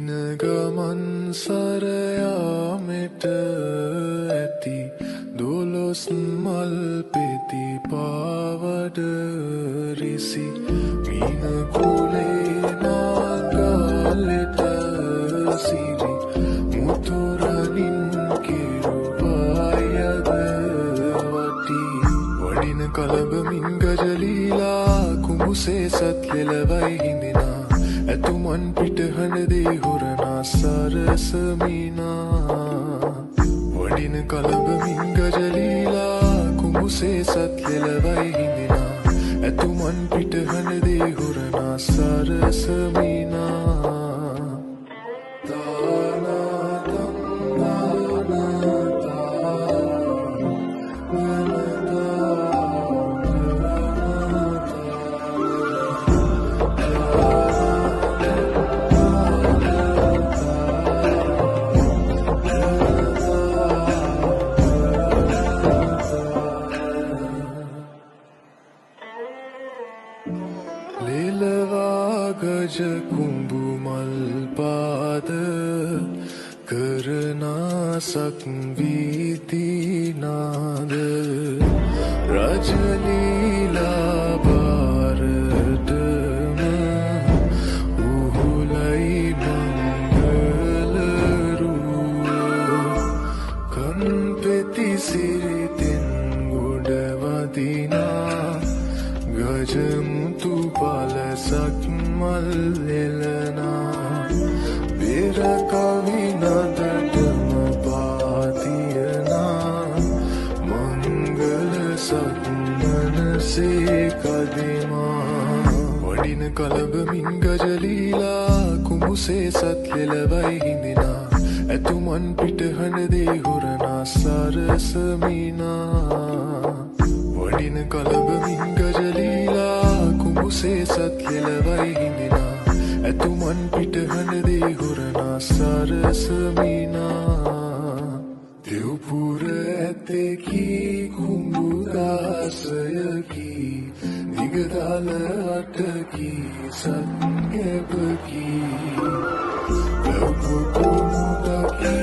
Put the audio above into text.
දිනගමන් සරයාමෙට ඇති දොළොස් මල් පෙති පාවඩ රිසි මීන කුලේ නාගලෙට සිරි මුතුරනින් කිරුවායද වටි වඩින කලබමින් ගජලීලා කුඹුසේ සත් ලෙලවයි හිඳිනා ඇතුමන් පිටහඬදේ හොරනා සරසමිනා වඩින කලබමින් ගජලීලා කුඹුසේ සත් ලෙලවයි හිඳිනා ඇතුමන් පිටහඬදේ හොරනා සරසමිනා ලෙලවා ගජ කුඹු මල් පාද කරනා සක්වීතිනාද රජලීලා බාරටම උහුලයි මංගලරුව කම්පෙති සිරිතෙන් ගොඩවදිනා ගජමුතු පලසක් මල් එලනා බෙර කවි නදටම පාතියනා මංගල සක්මනසේ කදිමා වඩින කලබමින් ගජලීලා කුඹුසේ සත් ලෙලවයි හිඳිනා ඇතුමන් පිටහඬදේ හොරනා සරසමිනා වඩින කලබමින් ගජලීලා කුඹුසේ සත් ලෙලවයි හිඳිනා ඇතුමන් පිටහඬදේ හොරනා සරසමිනා දෙව්පුර ඇතෙකි කුඹුදාසයකි දිගදල අටකි සත් ගැබකි ලොකුකුමුදකි